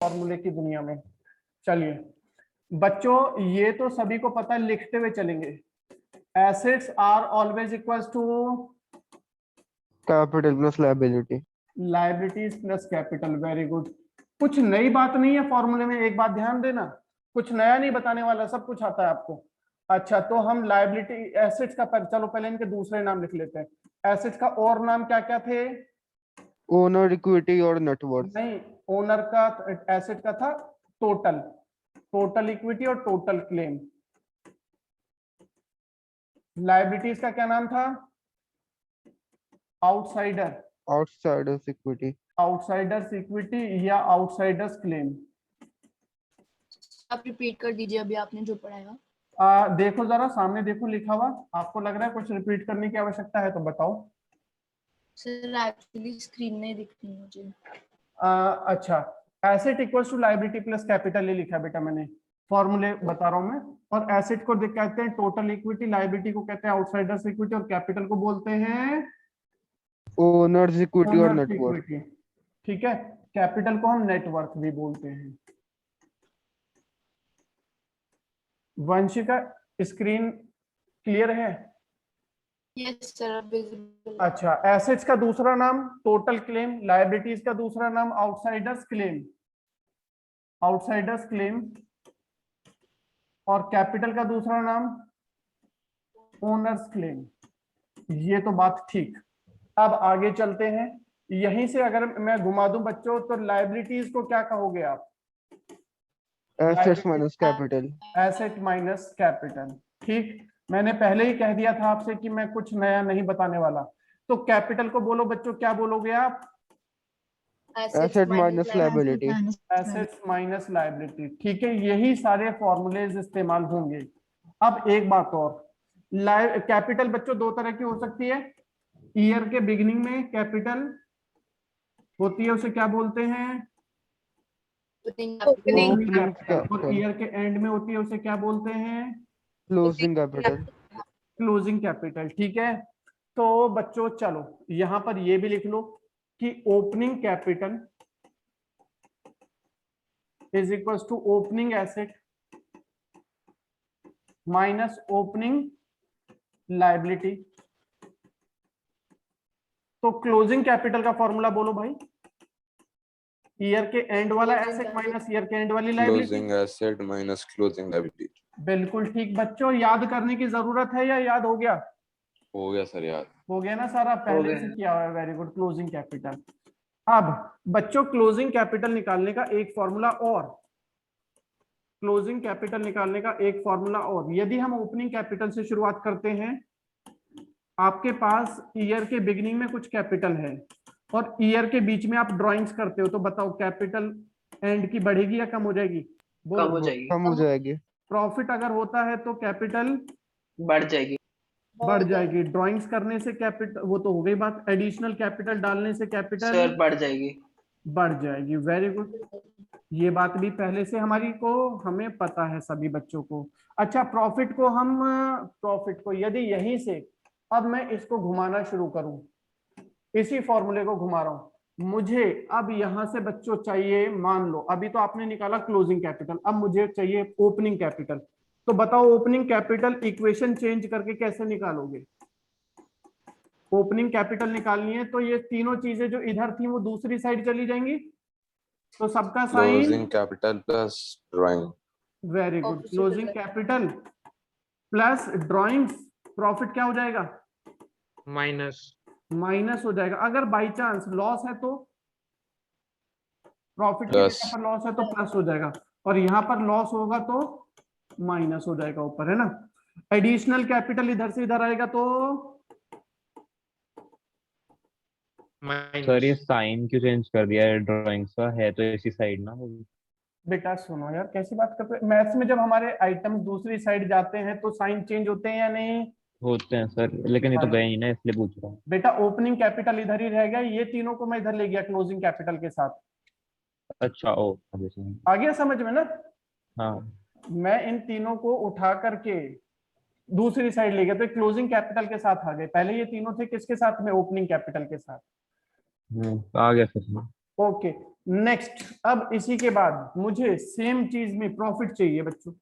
फॉर्मूले की दुनिया में। चलिए बच्चों, ये तो सभी को पता है, लिखते हुए चलेंगे। Assets are always equals to capital plus liability. Liabilities plus capital. Very good. कुछ नई बात नहीं है फॉर्मूले में, एक बात ध्यान देना, कुछ नया नहीं बताने वाला, सब कुछ आता है आपको। अच्छा, तो हम लायबिलिटी एसेट्स का चलो पहले इनके दूसरे नाम लिख लेते हैं। एसेट्स का और नाम क्या क्या थे? ओनर, इक्विटी और नेटवर्थ। नहीं, ओनर का, एसेट का था टोटल, टोटल इक्विटी और टोटल क्लेम। लायबिलिटीज का क्या नाम था? Outsider, outsiders equity. Outsiders equity या आउटसाइडर्स क्लेम। आप रिपीट कर दीजिए अभी आपने जो पढ़ाया। देखो जरा सामने देखो लिखा हुआ, आपको लग रहा है कुछ रिपीट करने की आवश्यकता है तो बताओ। सर एक्चुअली स्क्रीन नहीं दिख रही मुझे। अच्छा, asset equals to liability plus capital, ये लिखा बेटा मैंने, फॉर्मूले बता रहा हूं मैं। और एसेट को कहते हैं टोटल इक्विटी, लायबिलिटी को कहते हैं आउटसाइडर्स इक्विटी और कैपिटल को बोलते हैं ओनर्स इक्विटी और ओनर्स नेटवर्थ। इक्विटी। ठीक है, कैपिटल को हम नेटवर्थ भी बोलते हैं। वंशिका, स्क्रीन क्लियर है? Yes sir, visible. अच्छा, एसेट्स का दूसरा नाम टोटल क्लेम, लायबिलिटीज का दूसरा नाम आउटसाइडर्स क्लेम, आउटसाइडर्स क्लेम, और कैपिटल का दूसरा नाम ओनर्स क्लेम। ये तो बात ठीक। अब आगे चलते हैं, यहीं से अगर मैं घुमा दूं बच्चों, तो लायबिलिटीज को क्या कहोगे आप? Assets minus capital. Asset minus capital. ठीक, मैंने पहले ही कह दिया था आपसे कि मैं कुछ नया नहीं बताने वाला। तो कैपिटल को बोलो बच्चों, क्या बोलोगे आप? Asset minus liability. Assets minus liability. ठीक है, यही सारे फॉर्मूलेज इस्तेमाल होंगे। अब एक बात और, कैपिटल बच्चों दो तरह की हो सकती है। ईयर के बिगिनिंग में कैपिटल होती है, उसे क्या बोलते हैं? Opening opening capital. और कैपिटल। ईयर के एंड में होती है, उसे क्या बोलते हैं? Closing capital. Closing capital. ठीक है, तो बच्चों चलो यहां पर ये भी लिख लो कि opening capital is equal to opening asset minus opening liability. तो क्लोजिंग कैपिटल का फॉर्मूला बोलो भाई। ईयर के एंड वाला एसेट माइनस ईयर के एंड वाली liability. Closing asset minus closing liability. बिल्कुल ठीक बच्चों, याद करने की जरूरत है या याद हो गया? हो गया सर याद। हो गया ना सारा, पहले से किया हुआ है। Very good. Closing capital. अब बच्चों क्लोजिंग कैपिटल निकालने का एक फॉर्मूला और, क्लोजिंग कैपिटल निकालने का एक फॉर्मूला और, यदि हम ओपनिंग कैपिटल से शुरुआत करते हैं, आपके पास ईयर के बिगिनिंग में कुछ कैपिटल है और ईयर के बीच में आप ड्राइंग्स करते हो, तो बताओ कैपिटल एंड की बढ़ेगी या कम हो जाएगी? कम हो जाएगी। कम हो जाएगी। प्रॉफिट अगर होता है तो कैपिटल बढ़ जाएगी। बढ़ जाएगी। ड्राइंग्स करने से कैपिटल, वो तो हो गई बात, एडिशनल कैपिटल डालने से कैपिटल सर बढ़ जाएगी। बढ़ जाएगी। वेरी गुड, ये बात भी पहले से हमारी को हमें पता है सभी बच्चों को। अच्छा, प्रॉफिट को हम, प्रॉफिट को यदि यहीं से अब मैं इसको घुमाना शुरू करूं, इसी फॉर्मूले को घुमा रहा हूं, मुझे अब यहां से बच्चों चाहिए, मान लो अभी तो आपने निकाला क्लोजिंग कैपिटल, अब मुझे चाहिए ओपनिंग कैपिटल। तो बताओ ओपनिंग कैपिटल इक्वेशन चेंज करके कैसे निकालोगे? ओपनिंग कैपिटल निकालनी है तो ये तीनों चीजें जो इधर थी वो दूसरी साइड चली जाएंगी, तो सबका sign closing capital plus drawing. Very good. Closing capital plus drawings, profit क्या हो जाएगा? माइनस। माइनस हो जाएगा। अगर बाई चांस लॉस है तो, प्रॉफिट की प्लस। जगह पर लॉस है तो प्लस हो जाएगा, और यहां पर लॉस होगा तो माइनस हो जाएगा ऊपर, है ना। एडिशनल कैपिटल इधर से इधर आएगा तो सर ये साइन क्यों चेंज कर दिया है ड्राइंग्स का? है तो इसी साइड ना वो। बेटा सुनो यार, कैसी बात करते हैं, मैथ्स में जब हमारे आइटम्स दूसरी साइड जाते हैं तो साइन चेंज होते हैं या नहीं? होते हैं सर, लेकिन ये तो गए ही ना, इसलिए पूछ रहा हूँ। बेटा ओपनिंग कैपिटल इधर ही रह गया, ये तीनों को मैं इधर ले गया क्लोजिंग कैपिटल के साथ। अच्छा ओ अभी समझ। आ गया समझ में ना? हाँ। मैं इन तीनों को उठा करके दूसरी साइड ले गया तो क्लोजिंग कैपिटल के साथ आ गए। पहले ये तीनों थे किसके साथ में? ओपनिंग कैपिटल के साथ। आ गया सर। ओके, नेक्स्ट, अब इसी के बाद मुझे सेम चीज में प्रॉफिट चाहिए बच्चों,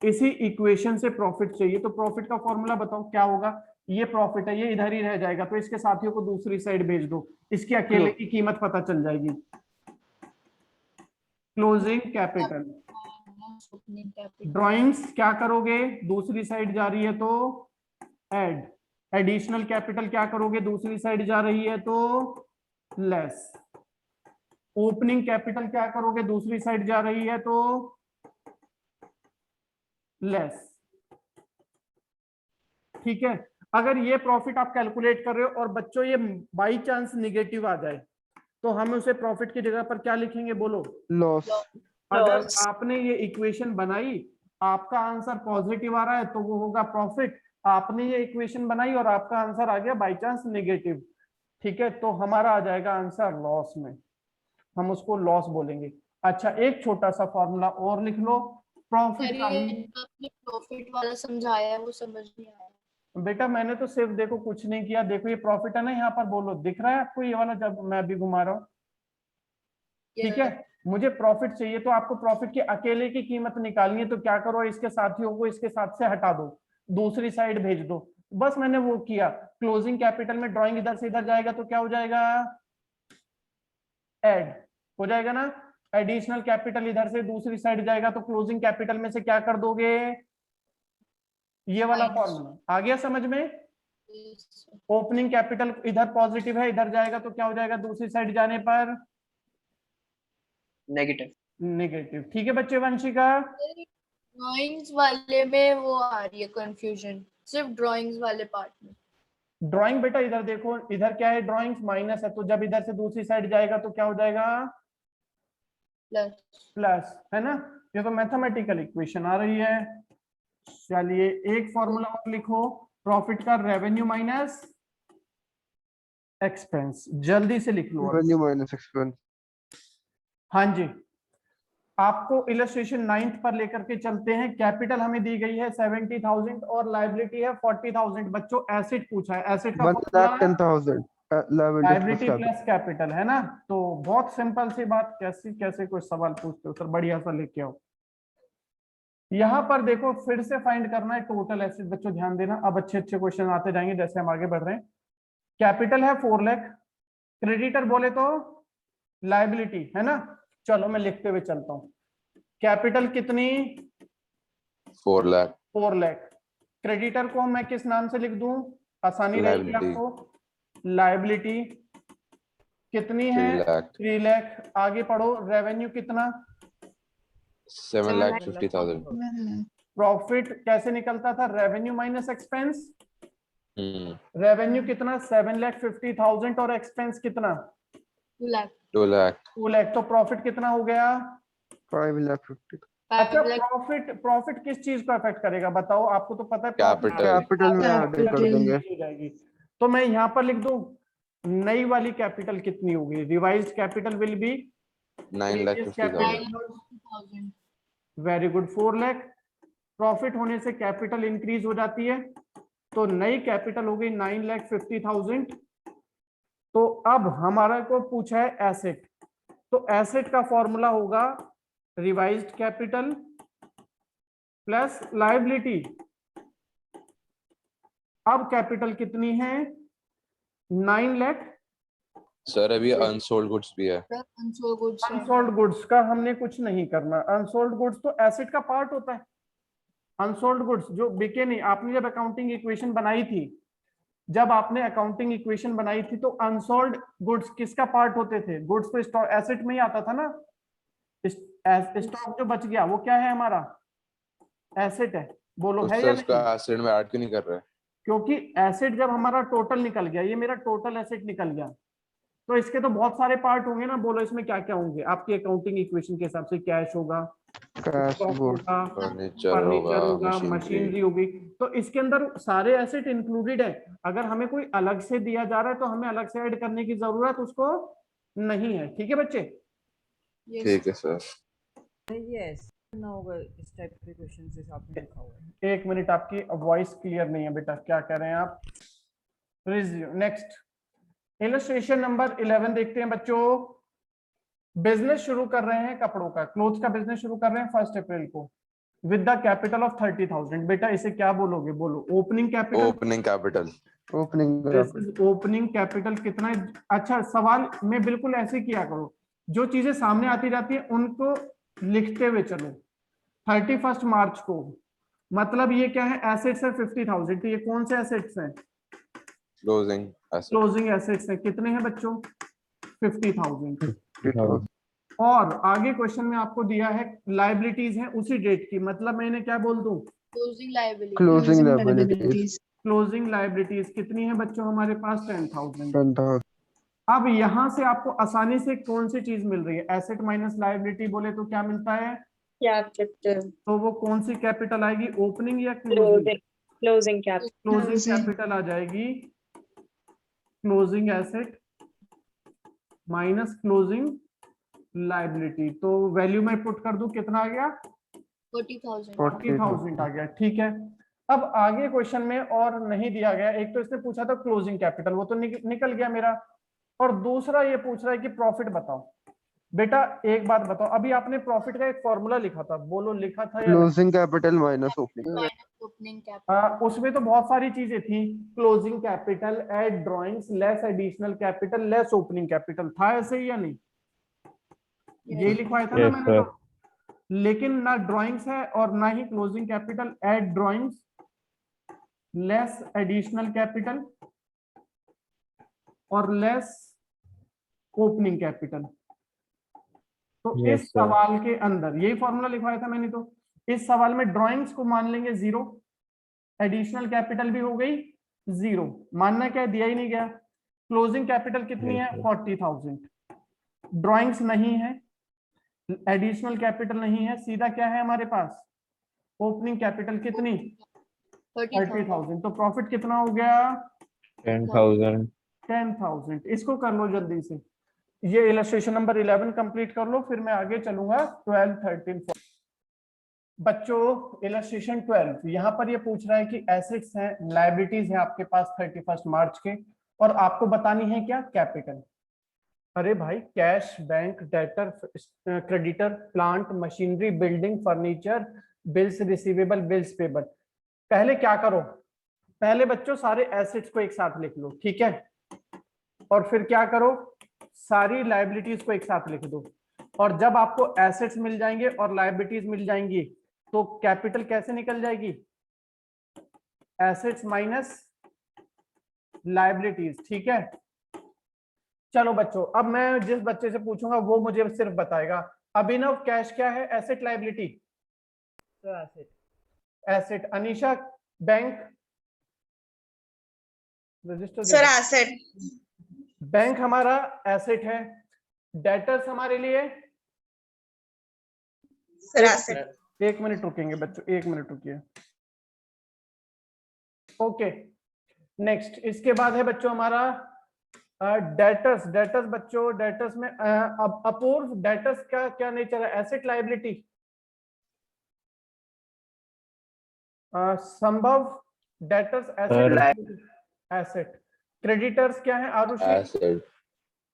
इसी इक्वेशन से प्रॉफिट चाहिए। तो प्रॉफिट का फॉर्मूला बताओ क्या होगा। ये प्रॉफिट है, ये इधर ही रह जाएगा, तो इसके साथियों को दूसरी साइड भेज दो, इसके अकेले की कीमत पता चल जाएगी। क्लोजिंग कैपिटल, ड्राइंग्स क्या करोगे, दूसरी साइड जा रही है तो ऐड, एडिशनल कैपिटल क्या करोगे, दूसरी साइड जा रही है तो लेस, ओपनिंग कैपिटल क्या करोगे, दूसरी साइड जा रही है तो लेस। ठीक है, अगर ये प्रॉफिट आप कैलकुलेट कर रहे हो और बच्चों ये बाई चांस निगेटिव आ जाए तो हम उसे प्रॉफिट की जगह पर क्या लिखेंगे, बोलो। लॉस। अगर आपने ये इक्वेशन बनाई, आपका आंसर पॉजिटिव आ रहा है तो वो होगा प्रॉफिट। आपने ये इक्वेशन बनाई और आपका आंसर आ गया बाई चांस निगेटिव, ठीक है, तो हमारा आ जाएगा आंसर लॉस में, हम उसको लॉस बोलेंगे। अच्छा, एक छोटा सा फॉर्मूला और लिख लो, प्रॉफिट का आपने प्रॉफिट वाला समझाया है वो समझ नहीं आया। बेटा मैंने तो सिर्फ देखो कुछ नहीं किया, देखो ये प्रॉफिट है ना, यहाँ पर बोलो, दिख रहा है आपको ये वाला, जब मैं अभी घुमा रहा हूँ, ठीक है। मुझे प्रॉफिट चाहिए तो आपको प्रॉफिट की अकेले की कीमत निकालनी है, तो क्या करो, इसके साथियों को इसके साथ से हटा दो, दूसरी साइड भेज दो, बस मैंने वो किया। क्लोजिंग कैपिटल में ड्राइंग इधर से इधर जाएगा तो क्या हो जाएगा, ऐड हो जाएगा ना। एडिशनल कैपिटल इधर से दूसरी साइड जाएगा तो क्लोजिंग कैपिटल में से क्या कर दोगे, ये वाला फॉर्मूला आ गया समझ में। ओपनिंग कैपिटल इधर पॉजिटिव है, इधर जाएगा तो क्या हो जाएगा, दूसरी साइड जाने पर नेगेटिव। नेगेटिव। ठीक है बच्चे, वंशिका। ड्राइंग्स वाले में वो आ रही है कंफ्यूजन, सिर्फ ड्राइंग्स वाले पार्ट में। ड्राइंग बेटा इधर देखो, इधर क्या है, ड्राइंग्स माइनस है, तो जब इधर से दूसरी साइड जाएगा तो क्या हो जाएगा, प्लस, है ना। ये तो मैथमेटिकल इक्वेशन आ रही है। चलिए एक फॉर्मूला और लिखो, प्रॉफिट का रेवेन्यू माइनस एक्सपेंस, जल्दी से लिख लो। Revenue minus expense. हाँ जी, आपको इलस्ट्रेशन 9th पर लेकर के चलते हैं। कैपिटल हमें दी गई है 70,000 और लाइबिलिटी है 40,000। बच्चों एसेट पूछा है, एसेट का 1,10,000 लाइबिलिटी प्लस कैपिटल, है ना। तो बहुत सिंपल सी बात, कैसे कैसे कोई सवाल पूछते हो सर, बढ़िया सा लेके आओ। यहाँ पर देखो फिर से फाइंड करना है टोटल एसेट, बच्चों ध्यान देना, अब अच्छे अच्छे क्वेश्चन आते जाएंगे जैसे हम आगे बढ़ रहे हैं। कैपिटल है 4 लाख, क्रेडिटर बोले तो लाइबिलिटी, है ना। चलो मैं लिखते हुए चलता हूँ, कैपिटल कितनी, 4 लाख, 4 लाख। क्रेडिटर को मैं किस नाम से लिख दूं, आसानी रहेगी आपको, लाइबिलिटी कितनी है, 3 लाख, 3 लाख। आगे पढ़ो, रेवेन्यू कितना, 7,50,000। प्रॉफिट कैसे निकलता था, रेवेन्यू माइनस एक्सपेंस। रेवेन्यू कितना, 7,50,000 और एक्सपेंस कितना, 2 लाख। 2 लाख, 2 लाख। तो प्रॉफिट कितना हो गया, 5,50,000। अच्छा प्रॉफिट किस चीज को अफेक्ट करेगा बताओ, आपको तो पता है कैपिटल में ऐड कर देंगे। हो जाएगी। तो मैं यहाँ पर लिख दूं, नई वाली कैपिटल कितनी होगी, revised capital will be 9,50,000। Very good, 4 lakh. Profit होने से कैपिटल इंक्रीज हो जाती है, तो नई कैपिटल हो गई 9,50,000। तो अब हमारा को पूछा है एसेट, तो एसेट का फॉर्मूला होगा रिवाइज्ड कैपिटल प्लस लायबिलिटी। अब कैपिटल कितनी है, 9 लाख। सर अभी अनसोल्ड गुड्स भी है। अनसोल्ड गुड्स का हमने कुछ नहीं करना, अनसोल्ड गुड्स तो एसेट का पार्ट होता है। अनसोल्ड गुड्स जो बिके नहीं, आपने जब अकाउंटिंग इक्वेशन बनाई थी, जब आपने अकाउंटिंग इक्वेशन बनाई थी तो अनसोल्ड गुड्स किसका पार्ट होते थे, गुड्स तो स्टॉक एसेट में ही आता था ना। स्टॉक जो बच गया वो क्या है हमारा, एसेट है, बोलो है या उसका नहीं। एसेट में ऐड क्यों नहीं कर रहे, क्योंकि एसेट जब हमारा टोटल निकल गया, ये मेरा टोटल एसेट निकल गया, तो इसके तो बहुत सारे पार्ट होंगे ना, बोलो इसमें क्या क्या होंगे आपकी अकाउंटिंग इक्वेशन के हिसाब से। कैश होगा, होगा, फर्नीचर होगा, मशीनरी होगी, तो इसके अंदर सारे एसेट इंक्लूडेड है। अगर हमें कोई अलग से दिया जा रहा है तो हमें अलग से ऐड करने की जरूरत उसको नहीं है। ठीक है बच्चे, ठीक है सर। यस ना होगा इस टाइप के क्वेश्चन से आपने लिखा हुआ है। एक मिनट, आपकी वॉइस क्लियर नहीं है बेटा, क्या कह रहे हैं आप। नेक्स्ट इलस्ट्रेशन नंबर 11 देखते हैं बच्चों। बिजनेस शुरू कर रहे हैं कपड़ों का, क्लोथ का बिजनेस शुरू कर रहे हैं 1 अप्रैल को विद द कैपिटल ऑफ 30,000। बेटा इसे क्या बोलोगे, बोलो opening capital. Opening capital. Opening this is opening capital कितना है। अच्छा सवाल में बिल्कुल ऐसे किया करो, जो चीजें सामने आती जाती है उनको लिखते हुए चलो। 31 मार्च को मतलब ये क्या है, एसेट्स है 50,000, तो ये कौन से एसेट्स हैं, क्लोजिंग एसेट। क्लोजिंग एसेट्स है, कितने हैं बच्चों 50,000। 50,000 और आगे क्वेश्चन में आपको दिया है लाइबिलिटीज है उसी डेट की, मतलब मैंने क्या बोल दूं, Closing liability. Closing liabilities closing liabilities कितनी है बच्चों हमारे पास 10,000। 10,000 अब यहां से आपको आसानी से कौन सी चीज मिल रही है, एसेट माइनस लाइबिलिटी बोले तो क्या मिलता है, कैपिटल तो वो कौन सी कैपिटल आएगी, ओपनिंग या closing, closing capital closing capital आ जाएगी, closing asset minus closing liability. तो वैल्यू में पुट कर दूं, कितना आ गया 40,000. 40,000 आ गया। ठीक है, अब आगे क्वेश्चन में और नहीं दिया गया, एक तो इसने पूछा था क्लोजिंग कैपिटल, वो तो निकल गया मेरा, और दूसरा ये पूछ रहा है कि प्रॉफिट बताओ। बेटा एक बात बताओ, अभी आपने प्रॉफिट का एक फॉर्मूला लिखा था, बोलो लिखा था या नहीं? Closing capital minus opening Minus opening capital. उसमें तो बहुत सारी चीजें थी, closing capital, add drawings, less additional capital, less opening capital, था ऐसे ही या नहीं, ये लिखवाया था ना Yes, मैंने sir. तो। लेकिन ना ड्राइंग्स है और ना ही closing capital, add drawings, less additional capital और लेस ओपनिंग कैपिटल। तो Yes, इस sir. सवाल के अंदर यही फॉर्मूला लिखवाया था मैंने तो। इस सवाल में ड्राइंग्स को मान लेंगे 0, एडिशनल कैपिटल भी हो गई 0, मानना क्या है, दिया ही नहीं गया। क्लोजिंग कैपिटल कितनी Yes, है sir. 40,000, ड्राइंग्स नहीं है, एडिशनल कैपिटल नहीं है, सीधा क्या है हमारे पास, ओपनिंग कैपिटल कितनी 30,000. 30,000। तो प्रॉफिट कितना हो गया 10,000. 10,000। इसको कर लो जल्दी से, ये इलस्ट्रेशन नंबर 11 कंप्लीट कर लो, फिर मैं आगे चलूंगा 12, 13, 14। बच्चों इलस्ट्रेशन 12 यहाँ पर ये पूछ रहा है कि एसेट्स हैं, लायबिलिटीज है आपके पास 31 मार्च के, और आपको बतानी है क्या, कैपिटल। अरे भाई cash, bank, debtor, creditor, plant, machinery, building, furniture, bills receivable, bills payable. पहले क्या करो, पहले बच्चों सारे एसेट्स को एक साथ लिख लो, ठीक है, और फिर क्या करो, सारी लायबिलिटीज को एक साथ लिख दो, और जब आपको एसेट्स मिल जाएंगे और लायबिलिटीज मिल जाएंगी तो कैपिटल कैसे निकल जाएगी, एसेट्स माइनस लायबिलिटीज। ठीक है, चलो बच्चों, अब मैं जिस बच्चे से पूछूंगा वो मुझे सिर्फ बताएगा। अभिनव कैश क्या है, asset liability, sir asset asset. Anisha bank, register sir asset bank हमारा एसेट है। डेटर्स हमारे लिए, सर एसेट 1 मिनट रुकेंगे बच्चों, 1 मिनट रुकिए। ओके नेक्स्ट, इसके बाद है बच्चों हमारा डेटर्स। डेटर्स बच्चों, डेटर्स में अब अपूर्व, डेटर्स का क्या नेचर है, asset liability. Sambhav, debtors asset, asset. Creditors क्या है Arushi, asset.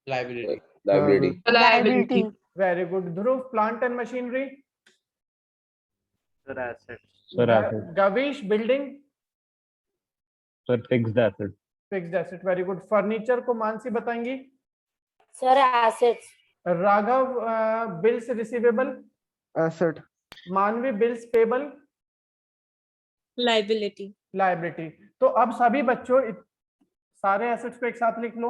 Liability liability. Very good. Dhruv, plant and machinery, Sir, asset. Gavish, building, Sir, fixed asset. Fixed asset, very good. Furniture को मानसी बताएंगी। Sir assets Raghav, bills receivable, asset Manvi, bills payable, liability liability. तो अब सभी बच्चों सारे assets को एक साथ लिख लो,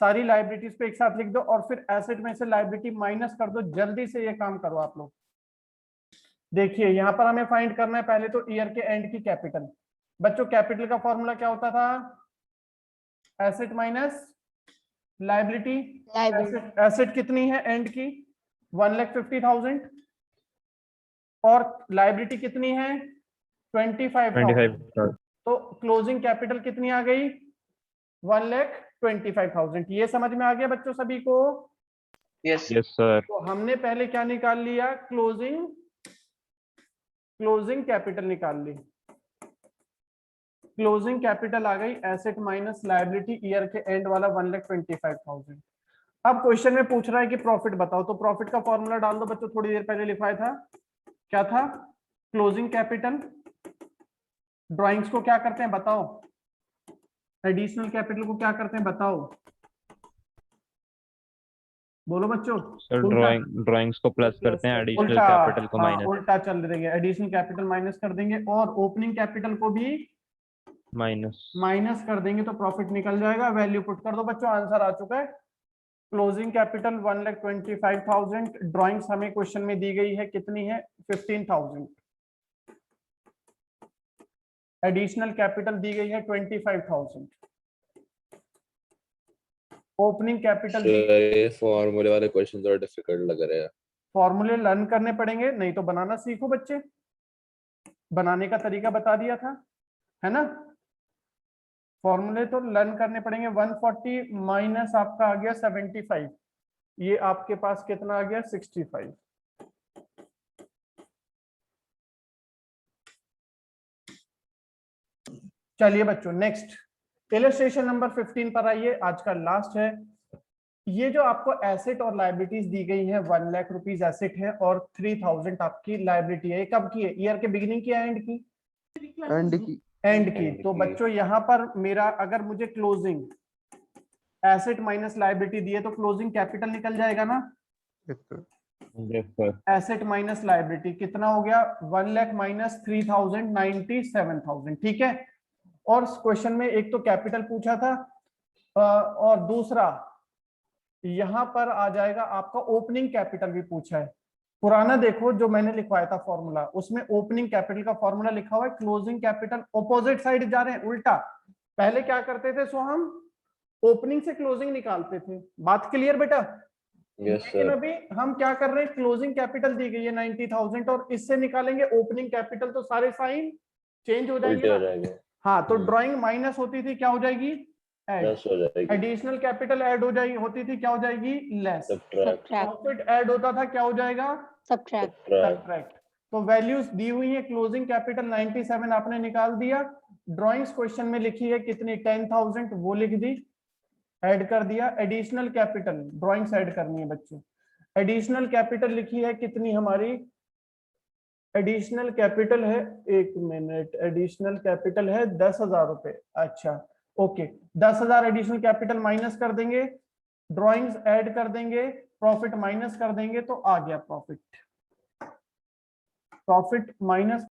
सारी लायबिलिटीज को एक साथ लिख दो, और फिर एसेट में से लायबिलिटी माइनस कर दो। जल्दी से ये काम करो आप लोग। देखिए यहाँ पर हमें फाइंड करना है पहले तो ईयर के एंड की कैपिटल। बच्चों कैपिटल का फॉर्मूला क्या होता था, एसेट माइनस लायबिलिटी। एसेट कितनी है एंड की 1,50,000, और लायबिलिटी कितनी है 25,000। 25,000. तो क्लोजिंग कैपिटल कितनी आ गई 1,25,000। ये समझ में आ गया बच्चों सभी को। Yes Yes, sir. तो हमने पहले क्या निकाल लिया, क्लोजिंग कैपिटल निकाल ली। क्लोजिंग कैपिटल आ गई एसेट माइनस लायबिलिटी ईयर के एंड वाला 1,25,000। अब क्वेश्चन में पूछ रहा है कि प्रॉफिट बताओ, तो प्रॉफिट का फॉर्मूला डाल दो बच्चों, थोड़ी देर पहले लिखवाया था। क्या था? Closing capital. ड्राइंग्स को क्या करते हैं बताओ? एडिशनल कैपिटल को क्या करते हैं बताओ? बोलो बच्चों। सर उल्टा। ड्राइंग्स को प्लस करते हैं, एडिशनल उल्टा, कैपिटल को हाँ, माइनस। उल्टा चल रही है, एडिशनल कैपिटल माइनस कर देंगे और ओपनिंग कैपिटल को भी माइनस कर देंगे तो प्रॉफिट निकल जाएगा। वैल्यू पुट कर दो बच्चों, आंसर आ चुका है। Closing capital 1,25,000। ड्राइंग्स हमें क्वेश्चन में दी गई है कितनी है? 15,000। एडिशनल कैपिटल दी गई है 25,000। ओपनिंग कैपिटल ये फॉर्मूले वाले क्वेश्चन थोड़ा डिफिकल्ट लग रहे हैं। फॉर्मूले लर्न करने पड़ेंगे, नहीं तो बनाना सीखो बच्चे। बनाने का तरीका बता दिया था, है ना? फॉर्मूले तो लर्न करने पड़ेंगे। 140 माइनस आपका आ गया 75, ये आपके पास कितना आ गया? 65। चलिए बच्चों नेक्स्ट इलस्ट्रेशन नंबर 15 पर आइए, आज का लास्ट है। ये जो आपको एसेट और लायबिलिटीज दी गई है, 1 लाख रुपीज एसेट है और 3,000 आपकी लायबिलिटी है। ये कब की है? ईयर के बिगिनिंग की है एंड की? एंड की। तो बच्चों यहाँ पर मेरा अगर मुझे क्लोजिंग एसेट माइनस लायबिलिटी दी है तो क्लोजिंग कैपिटल निकल जाएगा ना? एसेट माइनस लायबिलिटी कितना हो गया? 1 लाख माइनस 3,000, 97,000। ठीक है। और क्वेश्चन में एक तो कैपिटल पूछा था और दूसरा यहां पर आ जाएगा आपका ओपनिंग कैपिटल भी पूछा है। पुराना देखो जो मैंने लिखवाया था फॉर्मूला, उसमें ओपनिंग कैपिटल का फॉर्मूला लिखा हुआ है, क्लोजिंग कैपिटल ऑपोजिट साइड जा रहे हैं, उल्टा। पहले क्या करते थे? सो हम ओपनिंग से क्लोजिंग निकालते थे। बात क्लियर बेटा? लेकिन अभी हम क्या कर रहे हैं? क्लोजिंग कैपिटल दी गई है 90,000 और इससे निकालेंगे ओपनिंग कैपिटल, तो सारे साइन चेंज हो जाएंगे। हाँ, तो ड्राइंग माइनस होती थी, क्या हो जाएगी? ऐड। एडिशनल कैपिटल ऐड हो जाएगी, होती थी, क्या हो जाएगी? लेस। प्रॉफिट ऐड होता था, क्या हो जाएगा? सब्ट्रैक्ट। तो वैल्यूज दी हुई है। क्लोजिंग कैपिटल 97 आपने निकाल दिया। ड्राइंग्स क्वेश्चन में लिखी है कितनी? 10,000, वो लिख दी, ऐड कर दिया। एडिशनल कैपिटल ड्राइंग्स ऐड करनी है बच्चों। एडिशनल कैपिटल लिखी है कितनी हमारी? एडिशनल कैपिटल है, एक मिनट, एडिशनल कैपिटल है 10,000 रुपए। अच्छा ओके, 10,000 एडिशनल कैपिटल माइनस कर देंगे, ड्राइंग्स ऐड कर देंगे, प्रॉफिट माइनस कर देंगे, तो आ गया प्रॉफिट। Profit minus